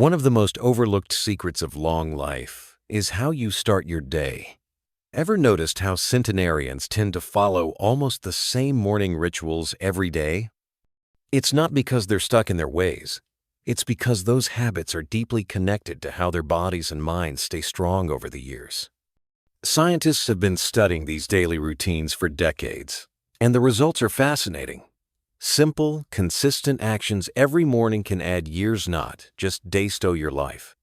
One of the most overlooked secrets of long life is how you start your day. Ever noticed how centenarians tend to follow almost the same morning rituals every day? It's not because they're stuck in their ways. It's because those habits are deeply connected to how their bodies and minds stay strong over the years. Scientists have been studying these daily routines for decades, and the results are fascinating. Simple, consistent actions every morning can add years, not just days, to your life.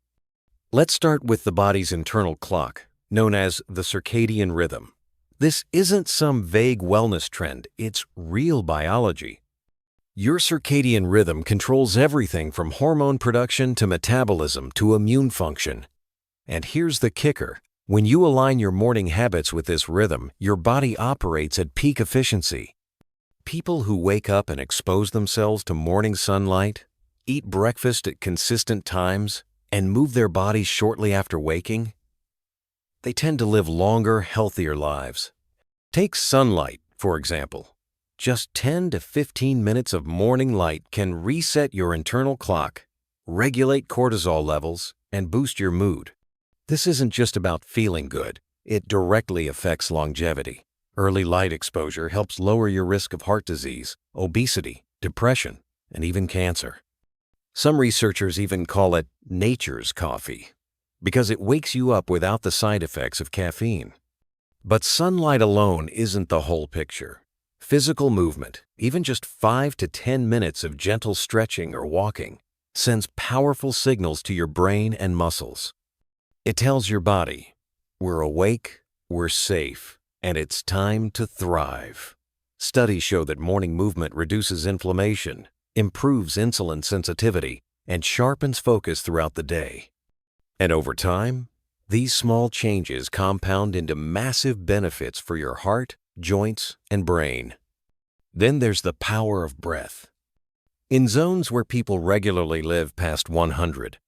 Let's start with the body's internal clock, known as the circadian rhythm. This isn't some vague wellness trend, it's real biology. Your circadian rhythm controls everything from hormone production to metabolism to immune function. And here's the kicker. When you align your morning habits with this rhythm, your body operates at peak efficiency. People who wake up and expose themselves to morning sunlight, eat breakfast at consistent times, and move their bodies shortly after waking, they tend to live longer, healthier lives. Take sunlight, for example. Just 10 to 15 minutes of morning light can reset your internal clock, regulate cortisol levels, and boost your mood. This isn't just about feeling good. It directly affects longevity. Early light exposure helps lower your risk of heart disease, obesity, depression, and even cancer. Some researchers even call it nature's coffee because it wakes you up without the side effects of caffeine. But sunlight alone isn't the whole picture. Physical movement, even just 5 to 10 minutes of gentle stretching or walking, sends powerful signals to your brain and muscles. It tells your body, we're awake, we're safe, and it's time to thrive. Studies show that morning movement reduces inflammation, improves insulin sensitivity, and sharpens focus throughout the day. And over time, these small changes compound into massive benefits for your heart, joints, and brain. Then there's the power of breath. In zones where people regularly live past 100,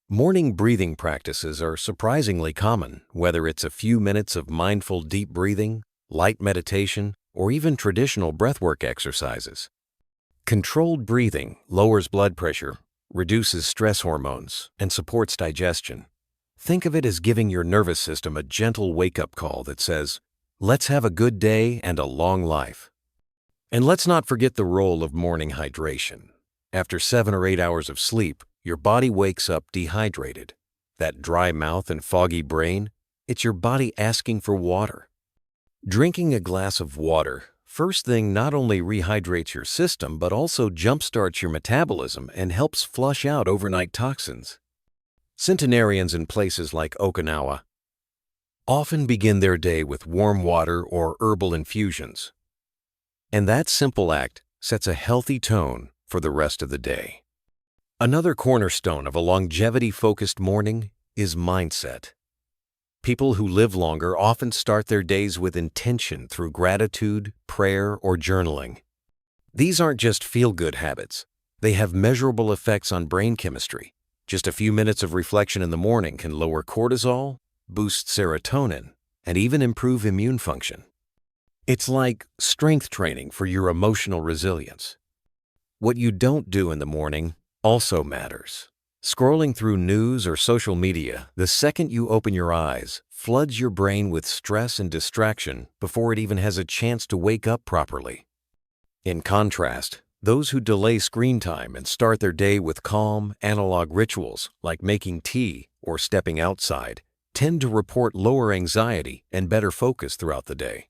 morning breathing practices are surprisingly common, whether it's a few minutes of mindful deep breathing, light meditation, or even traditional breathwork exercises. Controlled breathing lowers blood pressure, reduces stress hormones, and supports digestion. Think of it as giving your nervous system a gentle wake-up call that says, let's have a good day and a long life. And let's not forget the role of morning hydration. After 7 or 8 hours of sleep, your body wakes up dehydrated. That dry mouth and foggy brain, it's your body asking for water. Drinking a glass of water first thing not only rehydrates your system but also jumpstarts your metabolism and helps flush out overnight toxins. Centenarians in places like Okinawa often begin their day with warm water or herbal infusions. And that simple act sets a healthy tone for the rest of the day. Another cornerstone of a longevity-focused morning is mindset. People who live longer often start their days with intention through gratitude, prayer, or journaling. These aren't just feel-good habits. They have measurable effects on brain chemistry. Just a few minutes of reflection in the morning can lower cortisol, boost serotonin, and even improve immune function. It's like strength training for your emotional resilience. What you don't do in the morning also matters. Scrolling through news or social media, the second you open your eyes, floods your brain with stress and distraction before it even has a chance to wake up properly. In contrast, those who delay screen time and start their day with calm, analog rituals like making tea or stepping outside tend to report lower anxiety and better focus throughout the day.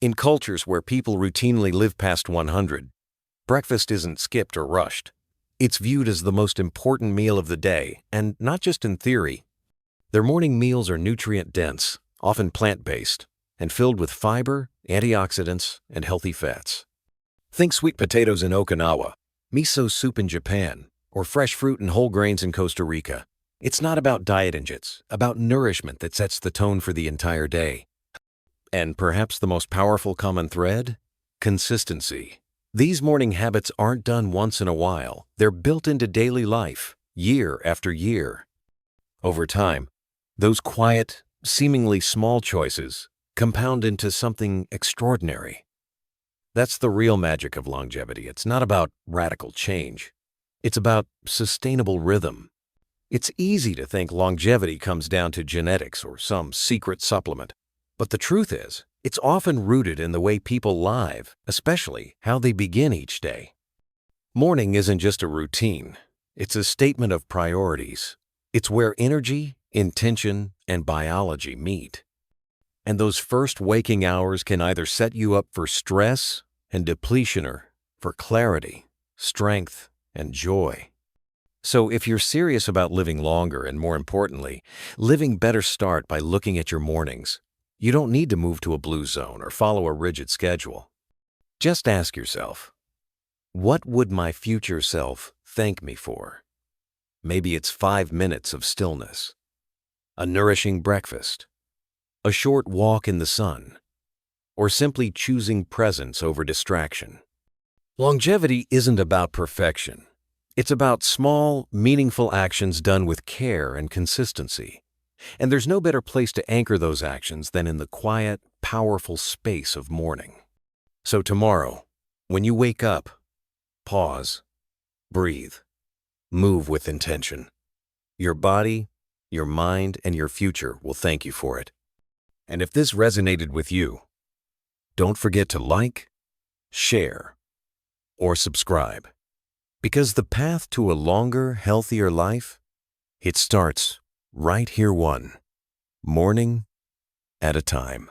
In cultures where people routinely live past 100, breakfast isn't skipped or rushed. It's viewed as the most important meal of the day, and not just in theory. Their morning meals are nutrient-dense, often plant-based, and filled with fiber, antioxidants, and healthy fats. Think sweet potatoes in Okinawa, miso soup in Japan, or fresh fruit and whole grains in Costa Rica. It's not about diet it's about nourishment that sets the tone for the entire day. And perhaps the most powerful common thread? Consistency. These morning habits aren't done once in a while. They're built into daily life, year after year. Over time, those quiet, seemingly small choices compound into something extraordinary. That's the real magic of longevity. It's not about radical change. It's about sustainable rhythm. It's easy to think longevity comes down to genetics or some secret supplement. But the truth is, it's often rooted in the way people live, especially how they begin each day. Morning isn't just a routine. It's a statement of priorities. It's where energy, intention, and biology meet. And those first waking hours can either set you up for stress and depletion or for clarity, strength, and joy. So if you're serious about living longer and, more importantly, living better, start by looking at your mornings. You don't need to move to a blue zone or follow a rigid schedule. Just ask yourself, what would my future self thank me for? Maybe it's 5 minutes of stillness, a nourishing breakfast, a short walk in the sun, or simply choosing presence over distraction. Longevity isn't about perfection. It's about small, meaningful actions done with care and consistency. And there's no better place to anchor those actions than in the quiet, powerful space of morning. So tomorrow, when you wake up, pause, breathe, move with intention. Your body, your mind, and your future will thank you for it. And if this resonated with you, don't forget to like, share, or subscribe. Because the path to a longer, healthier life, it starts right here, one morning at a time.